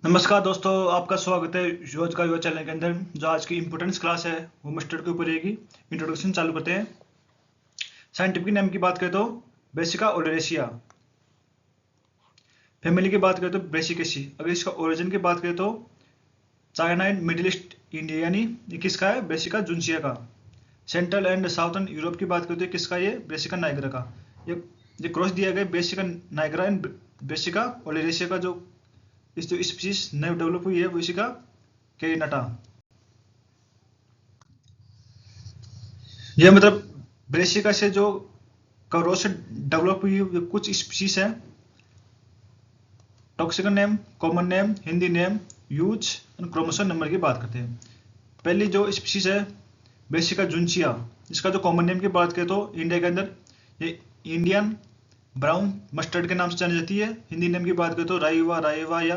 नमस्कार दोस्तों, आपका स्वागत है रोज का युवा चैनल के अंदर। जो आज की इंपोर्टेंस क्लास है वो मस्टर्ड के ऊपर रहेगी। इंट्रोडक्शन चालू करते हैं। साइंटिफिक नेम की बात करें तो ब्रेसिका ओलेरेशिया। फैमिली की बात करें तो ब्रेसिकेसी। अगर इसका ओरिजिन की बात करें तो China and middle east India, यानी ये किसका है? ब्रेसिका जुन्सिया का। सेंट्रल एंड साउथर्न यूरोप की बात करें तो किसका? ये ब्रेसिका नाइग्रा का। ये क्रॉस दिया गया Brassica nigra and Brassica oleracea का। जो स्पीशीज नई डेवलप हुई है वो इसी का कैरिनटा। यह मतलब ब्रेसिका से जो क्रॉस से डेवलप हुई है कुछ स्पीशीज है। टॉक्सिकल name, common name, Hindi name, use and chromosome number की बात करते हैं। पहली जो स्पीशीज है ब्रेसिका जुन्सिया, इसका जो कॉमन नेम की बात करें तो इंडिया के अंदर ये इंडियन ब्राउन मस्टर्ड के नाम से जानी जाती है। हिंदी नेम की बात करें तो राइवा या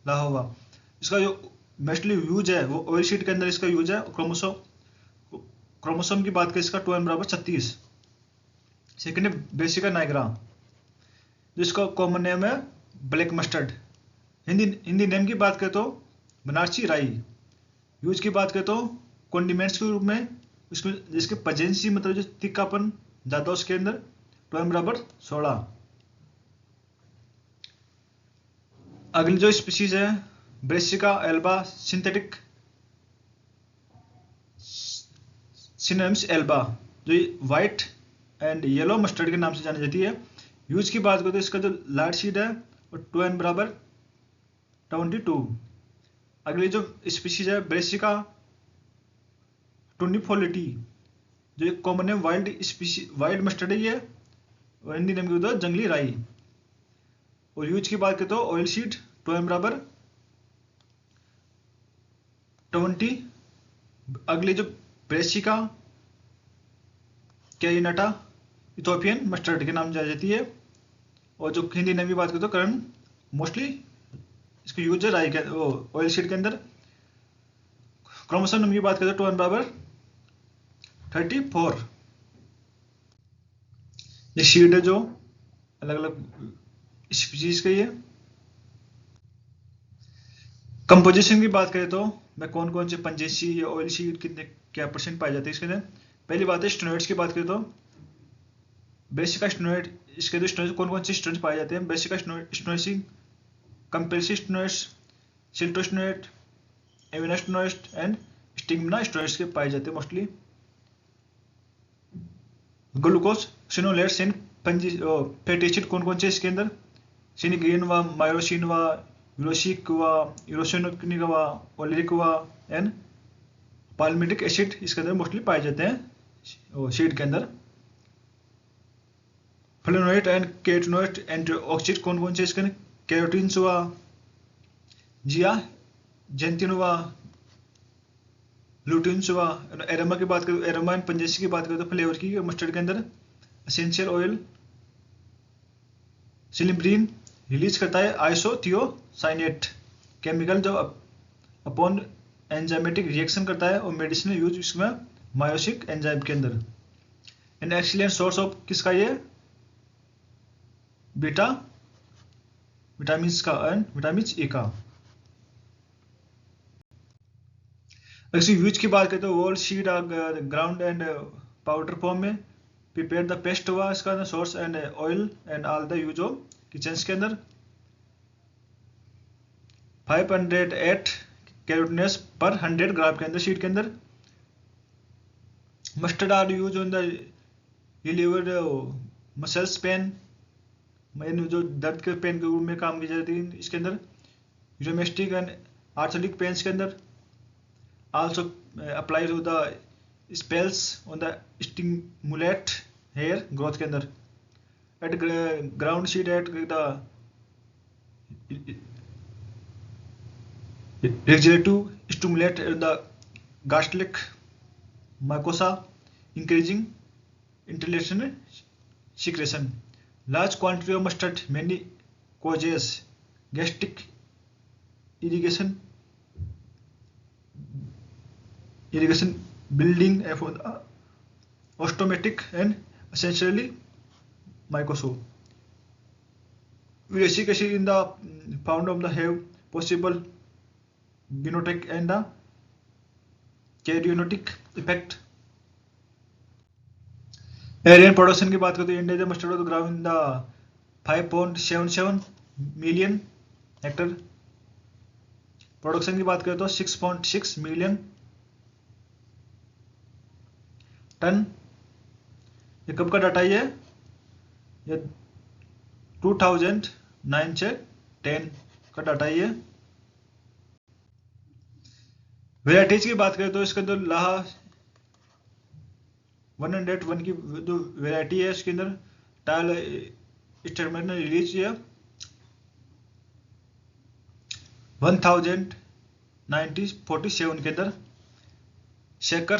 लाहोवा। इसका जो मोस्टली यूज है वो ऑयल शीट के अंदर इसका यूज है। क्रोमोसोम की बात करें इसका 2n बराबर 36। सेकेंड है ब्रेसिका नाइग्रा, जिसका कॉमन नेम है ब्लैक मस्टर्ड। हिंदी नेम की बात करें तो बनारसी राई। यूज की बात करें तो कॉन्डिमेंट्स के रूप में, इसमें जिसके पजेंसी मतलब जो तिक्कापन ज़्यादा उसके अंदर 2n बराबर 16। अगली जो स्पीशीज है Brassica Elba synthetic synonyms Elba, जो व्हाइट एंड येलो मस्टर्ड के नाम से जानी जाती है। यूज की बात करें तो इसका जो लाइट शीड है वो 2n बराबर 22। अगली जो स्पीशीज है ब्रेसिका टुनिफोलिटी, जो एक कॉमन है वाइल्ड मस्टर्ड है ये, और हिंदी नेम की तो जंगली राई। और यूज की बात करें तो ऑयल शीड 2n बराबर 20। अगली जो ब्रेसिका कैरिनटा इथोपियन मस्टर्ड के नाम जानी जाती है। और जो हिंदी नेम की बात करें तो करण मोस्टली इसका यूज है राई के ऑयल शीड के अंदर। क्रोमोसोम नंबर की बात करें तो 2n बराबर 34। ये शीड है जो अलग अलग स्पीशीज का ही है। कंपोजिशन की बात करें तो मैं कौन कौन से पंजेसी या ऑयल शीड कितने क्या परसेंट पाए जाते हैं इसके अंदर। पहली बात है स्टेरॉइड्स की बात करें तो ब्रेसिका स्टेरॉइड, इसके अंदर स्टेरॉइड कौन कौन से स्टेरॉइड्स पाए जाते हैं? ब्रेसिका स्टेरॉइड, कंपल्सिव स्टेरॉइड्स, सिल्टोस्टेरॉइड, एविनास्टेरॉइड एंड स्टिग्मा स्टेरॉइड्स के पाए जाते हैं mostly. Glucosinolates and fatty acid कौन कौन से इसके अंदर? सिनिग्रीन व मायोसिन व यूरोसिक व यूरोसिनिक व ओलेरिक व एंड पाल्मिटिक एसिड इसके अंदर मोस्टली पाए जाते हैं सीड के अंदर। फ्लेवोनोइड एंड कैरोटीनॉइड एंटीऑक्सीडेंट कौन कौन से इसके अंदर? कैरोटीन्स व जिया जेंथिन व लुटिन्स व एरोमा की बात करें, एरोमा एंड पंजेसी की बात करें तो फ्लेवर की मस्टर्ड के अंदर एसेंशियल ऑयल सिलिब्रिन रिलीज करता है आइसोथियोसाइनेट केमिकल, जो अपॉन एंजाइमेटिक रिएक्शन करता है और मेडिसिनल यूज इसमें मायोसिक एंजाइम के अंदर। एन एक्सीलेंट सोर्स ऑफ किसका ये? बीटा विटामिन का एंड विटामिन ए का। अगर यूज की बात करें तो whole seed ground and powder form में प्रिपेयर द पेस्ट हुआ इसका source and oil and all the use of kitchen के अंदर। 508 कैरोटीनस पर 100 ग्राम के अंदर सीड के अंदर। Mustard are use on the relieved muscles pain, जो दर्द के पेन के रूप में काम की जाती है इसके अंदर। यूरोमेस्टिक एंड आर्थोलिक पेन्स के अंदर। Also apply to the spells on the stimulate hair growth के अंदर। At ground seed at the regulative stimulate the gastric mucosa, increasing intestinal secretion. Large quantity of mustard mainly causes gastric irrigation building ostomatic and essentially mycoso. Uric acid in the pound of the have possible genotic and the karyotic effect. Area production की बात करें तो India mustard of the gram in the 5.77 million hectare. Production की बात करें तो 6.6 million ton. ये कब का डाटा ये 2009 से 10 का डाटा ये। वेराइटीज की बात करें तो इसके अंदर लाहा 101 की जो वेराइटी है इसके अंदर टाइल स्टेटमेंट ने रिलीज किया 1047 के अंदर। शेकर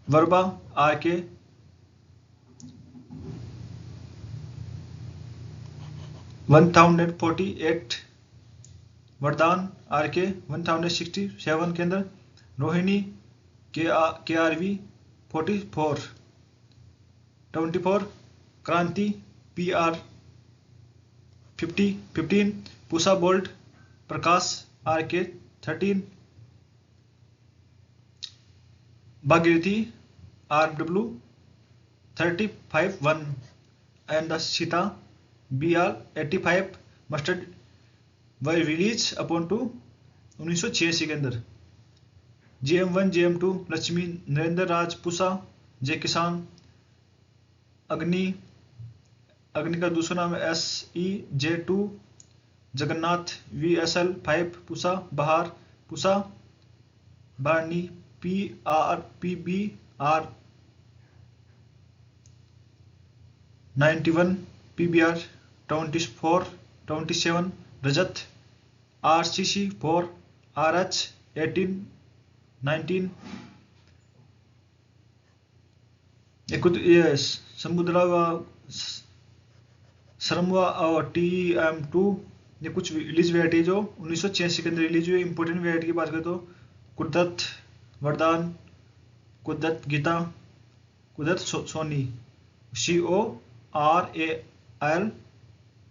वर्बा RK 1048, वरदान RK 1067 के अंदर। रोहिणी KRV 24, क्रांति PR 15, Pusa bolt Prakash RK 13, Bhagirathi RW 35-1 and the Sita BR 85 mustard were released upon to 1986 के अंदर। GM1 GM2 लक्ष्मी नरेंद्र राज पूसा जय किसान। अग्नि का दूसरा नाम है SEJ2 जगन्नाथ VSL 5 पूसा बहार पूसा बारनी PBR 91 PBR 27 रजत RCC 4 RH 18 19 समुद्रा सरमवा और TM2। ये कुछ रिलीज वेराइटी जो 1986 के अंदर रिलीज हुई। इंपोर्टेंट वेराइटी की बात करें तो कुदरत वरदान, कुदरत गीता, कुदरत सोनी CORAL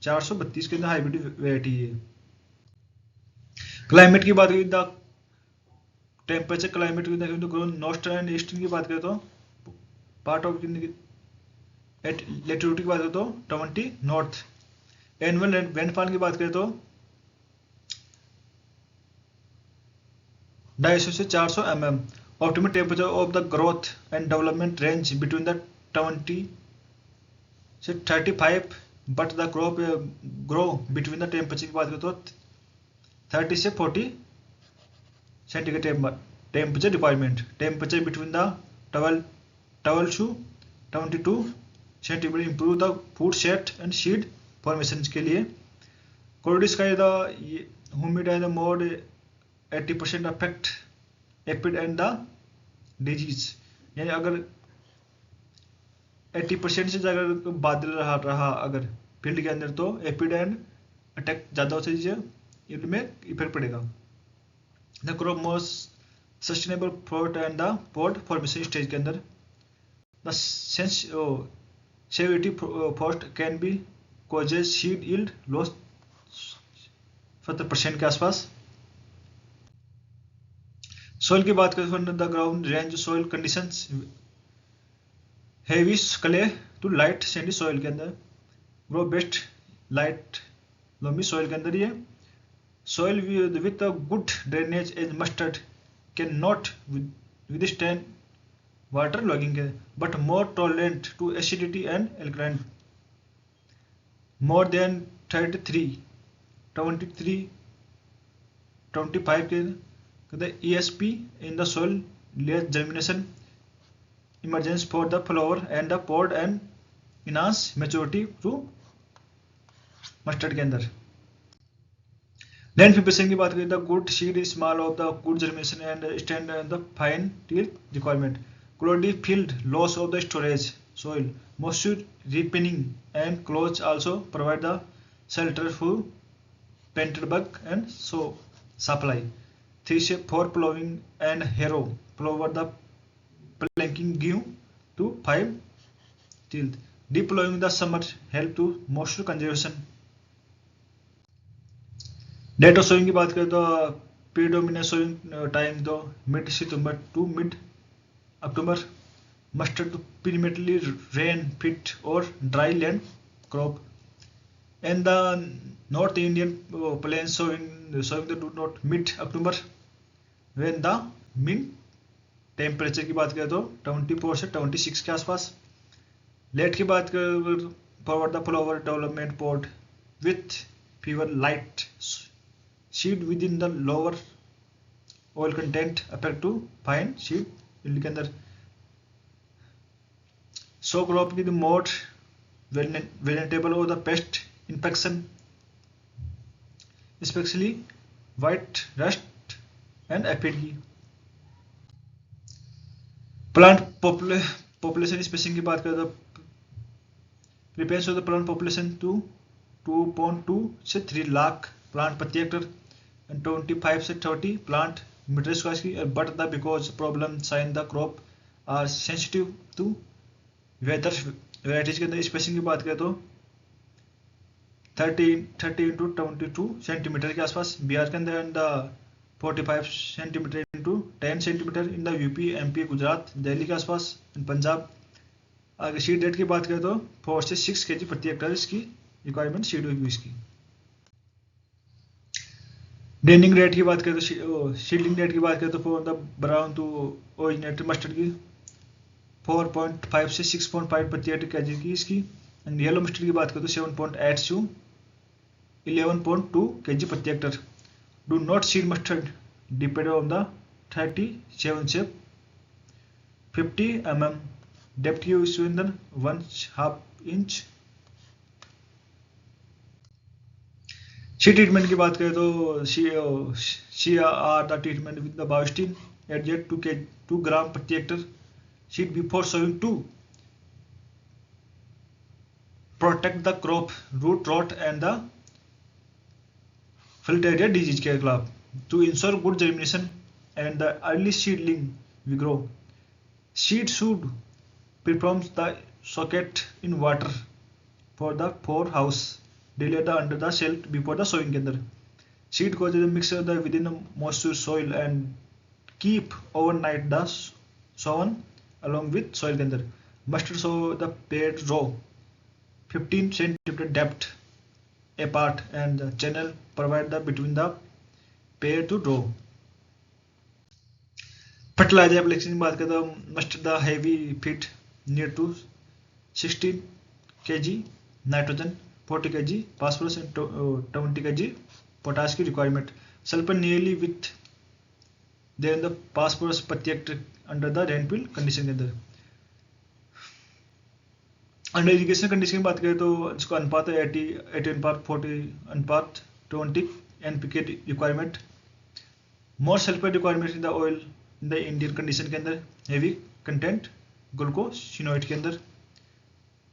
432 के अंदर हाइब्रिड वेराइटी है। क्लाइमेट की बात करें तो टेम्परेचर क्लाइमेट की तो नॉर्थ एंड ईस्टर्न की बात करें तो पार्ट ऑफ लेटिट्यूड की बात करें तो 20 नॉर्थ। एनुअल रेनफॉल की बात करें तो 250 से 400 mm। Optimal temperature of the growth and development range between the 20 से 35 but the grow between the temperature की बात करें तो 30 से 40 centigrade temperature requirement. Temperature between the 12 to 22 centigrade improve the food set and seed formation के लिए। कोर्डिस का humid and more 80% affect aphid and the disease. यानी अगर 80% से ज़्यादा बादल रहा अगर फील्ड के अंदर तो एपिड एंड अटैक ज़्यादा हो चीज़ें इनमें इफेक्ट पड़ेगा। The crop most sustainable fruit and the pod formation stage के अंदर the severity frost can be causes seed yield loss 70% के आसपास। सोइल की बात करें the ground range soil conditions heavy clay to light sandy soil के अंदर। Grow best light loamy soil के अंदर। ये soil with a good drainage is mustard cannot withstand water logging but more tolerant to acidity and alkaline। more than 33, 23, 25 के the ESP in the soil less germination emergence for the flower and the pod and enhance maturity through mustard के अंदर। Land preparation की बात करें the good seed small of the good germination and stand the fine tilth requirement. Cloddy field loss of the storage soil moisture ripening and close also provide the shelter for painted bug and so supply। 3 से 4 plowing and harrow plow the planking give to 5 till deep plowing the summer help to moisture conservation। Date of sowing की बात करें तो predominant sowing time तो mid September to mid October, mustard to perimeterly rain fit or dry land crop, and the North Indian plains showing the do not mid October when the mean temperature की बात करें तो 24 से 26 के आसपास। Late की बात करें forward the flower development pot with fever light seed with in the lower oil content affect to fine seed के अंदर। सो क्रॉप की द मोड वेजिटेबल और the pest infection specially white rust and aphid की। Plant population spacing की बात करें तो prepares of the plant population to 2.2 से 3 लाख प्लांट प्रति हेक्टर एंड 25 से 30 प्लांट मीटर स्क्वायर की, but the because problem sign the crop are sensitive to weather varieties के अंदर स्पेसिंग की बात करें तो 30 इंटू 22 सेंटीमीटर के आसपास बिहार के अंदर and 45 centimetre into 10 centimetre in the UP MP Gujarat Delhi के आसपास एंड पंजाब। आगे सीड रेट की बात करें तो 4 से 6 kg प्रति हेक्टर इसकी रिक्वायरमेंट सीड होगी इसकी। ड्रेनिंग रेट की बात करें तो शील्डिंग रेट की बात करें तो for the brown to originated mustard की 4.5 से 6.5 प्रति हेक्टर kg की इसकी, एंड येलो मस्टर्ड की बात करें तो 7.8 से 11.2 kg प्रति Hector. Do not seed mustard depend on the 37 से 50 mm depth की within 1/2 inch। सी ट्रीटमेंट की बात करें तो seed are the treatment with the Bavistin at 2 gram प्रति hectare seed before sowing to protect the crop root rot and the filariasis disease के खिलाफ। To ensure good germination and the early seedling we grow, seed should perform the soaked in water for the 4 hours daily under the shell before the sowing के अंदर। Seed को जो mix the within the moisture soil and keep overnight the sown along with soil के अंदर। Must sow the paired row 15 centimeter depth apart and the channel provide the between the pair to row। Fertiliser application की बात करें तो must the heavy feed near to 16 kg nitrogen 40 kg phosphorus and 20 kg potash की requirement. Sulphur nearly with their the phosphorus प्रति hectare under the rainfall condition के अंदर। Under irrigation condition की बात करें तो इसको अनुपात है 80:40 अनुपात 20 NPK requirement. More sulphur requirement in the oil in the Indian condition के अंदर हेवी कंटेंट ग्लूकोसिनोइड के अंदर।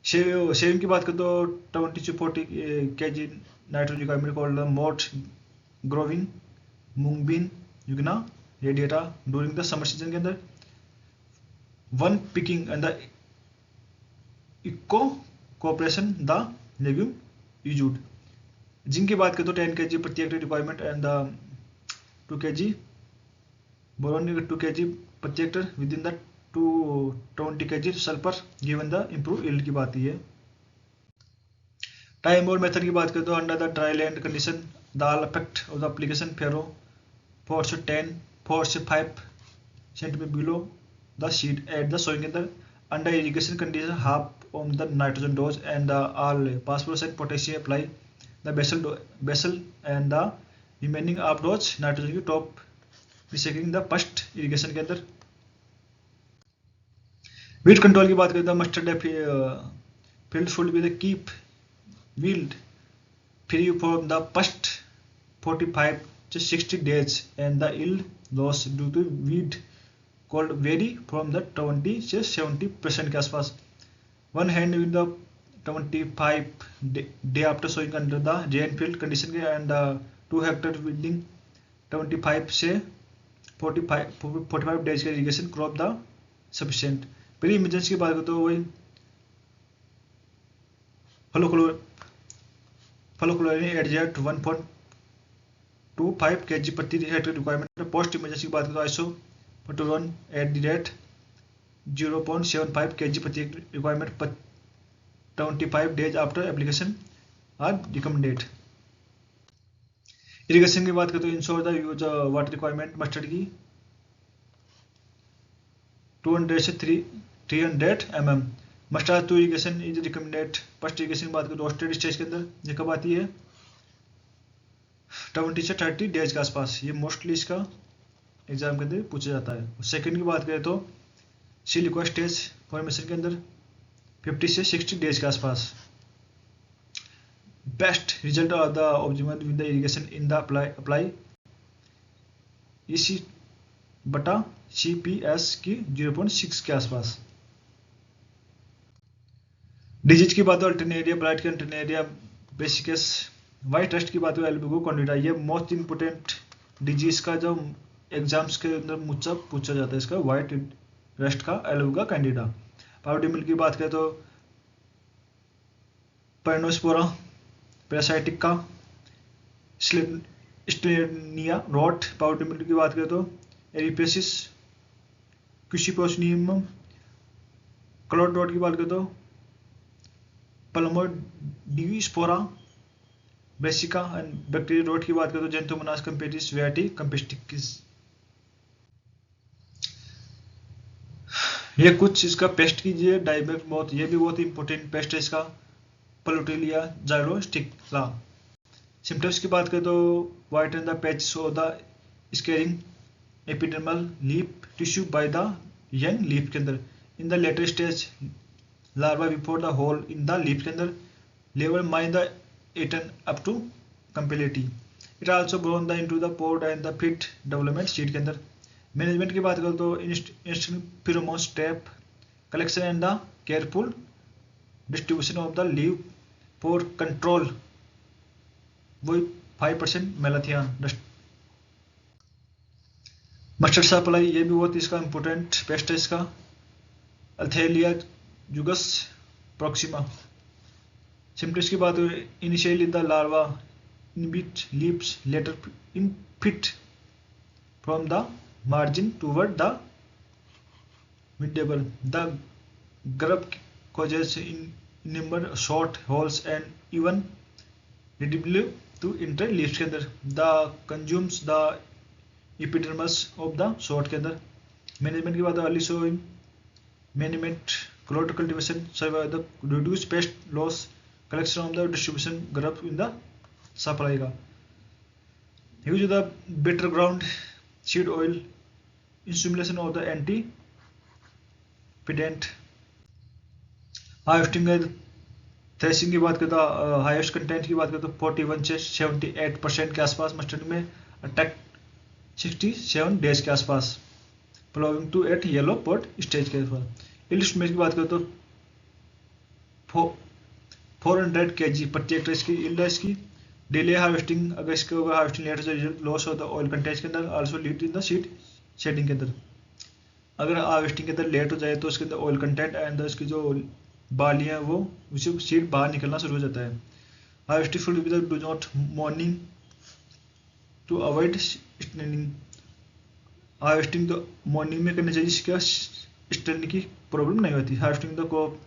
शेविंग की बात करें तो 20 to 40 kg nitrogen requirement called मोट ग्रोविंग मूंग बीन युगना radiata during the summer season के अंदर। 1 picking and the eco cooperation the legume used. Zinc की बात करें तो 10 kg प्रति हेक्टर requirement and 2 kg boron 2 kg प्रति hectare with in the 20 kg sulphur given the improve yield की बात है। टाइम और मेथड की बात करें तो under the dry land condition the effect of the application furrow 4 से 5 centimetre below the seed at the sowing के अंदर। Under irrigation condition half on the nitrogen dose and all phosphorus and potassium apply the basal and the remaining half dose nitrogen की top recycling the first irrigation के अंदर। weed control की बात करें तो mustard field should be the keep wild free from the first 45 to 60 days and the yield loss due to weed could vary from the 20 से 70% के आसपास। One hand with the 25 day after sowing under the rainfield condition के and 2 hectare within 25 से 45 days के irrigation crop the sufficient। Pre emergency की बात करें तो वही फ्लोक्लोरिन एडजेक्ट 0.25 kg प्रति हेक्टेयर रिक्वायरमेंट है। पोस्ट इमरजेंसी की बात करें तो ISO 41@0.75 kg प्रति रिक्वायरमेंट 25 days after application are recommended. Irrigation की बात करें तो ensure the use water requirement mustard की 200 से 300 mm। Mustard to irrigation is recommended. First irrigation की बात करें तो रोस्टेड स्टेज के अंदर ये कब आती है 20 से 30 डेज के आसपास। ये मोस्टली इसका एग्जाम के अंदर पूछा जाता है। सेकंड की बात करें तो सिलिको स्टेज फॉर्मेशन के अंदर 50 से 60 डेज के आसपास। Best result of the observer with the irrigation in the apply इसी बटा CPS की 0.6 के आसपास। डिजीज की बात हो अल्टरनेरिया ब्लाइट के अल्टरनेरिया बेसिकस। वाइट रस्ट की बात हो एल्बुगो कैंडिडा। ये मोस्ट इंपोर्टेंट डिजीज का जो एग्जाम्स के अंदर मुझसे पूछा जाता है इसका वाइट रस्ट का एल्बुगा कैंडिडा। पाउडर मिल्क की बात करें तो पेरिनोस्पोरा पैरासाइटिक का स्टेनिया रॉट। पाउडर मिल्क की बात करें तो एरिपेसिस क्यूसिपोसनियम। क्लोड रॉट की बात करें तो पल्मोडिस्पोरा ब्रेसिका। एंड बैक्टीरिया रॉट की बात करें तो जेंथोमोनास कंपेटिस वेराइटी कंपेस्टिकिस। ये कुछ इसका पेस्ट कीजिए डाइबैक बहुत ये भी बहुत इंपॉर्टेंट पेस्ट है इसका पलोटेलिया जाइरोस्टिकला। सिम्टम्स की बात करें तो white and the patches of the scaring epidermal leaf tissue by the young leaf के अंदर। In the later stage larva before the hole in the leaf के अंदर। Level mine the eaten up to completely. It also grown the into the pod and the pit development seed के अंदर। Management की बात करें तो instant pheromone trap collection and the careful distribution of the leaf for control वो 5% malathion dust. Mustard supply ये भी बहुत इसका इंपॉर्टेंट पेस्ट है इसका अल्थेलिया जुगस प्रोक्सिमा। सिम्टम्स की बात करें initially the larva inhibit leaves later in fit from the margin toward the middle. The grub causes innumerable short holes and even readily to enter leaves के अंदर। the consumes the epidermis of the short के अंदर। Management की बात है early sowing management clod cultivation survive the reduce pest loss collection of the distribution grub in the supply का। use the better ground seed oil insulation of the anti pedant। Harvesting threshing की बात करता highest content की बात करते तो 41 से 78% के आसपास। मस्टर्ड में अटैक 67 डेज के आसपास। Ploughing to at yellow pod stage के आसपास। इलिस्ट में की बात करते तो 400 kg प्रति हेक्टेयर इसकी यील्ड है इसकी। डिले हार्वेस्टिंग अगर इसके ऊपर हार्वेस्टिंग लेट हो जाए लॉस होता है ऑयल कंटेंट के अंदर। Also lead in the seed shedding के अंदर। अगर हार्वेस्टिंग के अंदर लेट हो जाए तो उसके अंदर ऑयल कंटेंट एंड इसकी जो बालियाँ वो उसे सीड बाहर निकलना शुरू हो जाता है। Harvesting should be do not morning to avoid staining. Harvesting तो मॉर्निंग में करनी चाहिए जिसका स्टेनिंग की प्रॉब्लम नहीं होती। Harvesting the crop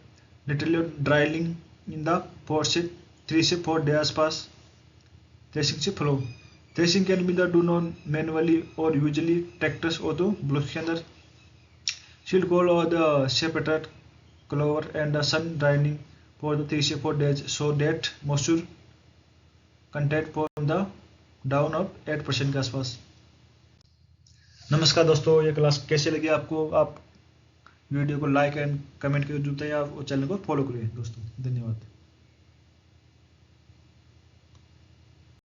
literally drying in the 3 से 4 डे आसपास। थ्रेसिंग से flow threshing can be the do non manually और यूजुअली ट्रैक्टर्स और तो ब्लॉक्स के अंदर। शील्ड कॉल और the separated clover and the sun drying for the 3 से 4 days so date moisture content for the down of 8% के आसपास। नमस्कार दोस्तों, ये क्लास कैसे लगी आपको? आप वीडियो को लाइक एंड कमेंट करके जरूर बताइए। आप चैनल को फॉलो करिए दोस्तों। धन्यवाद।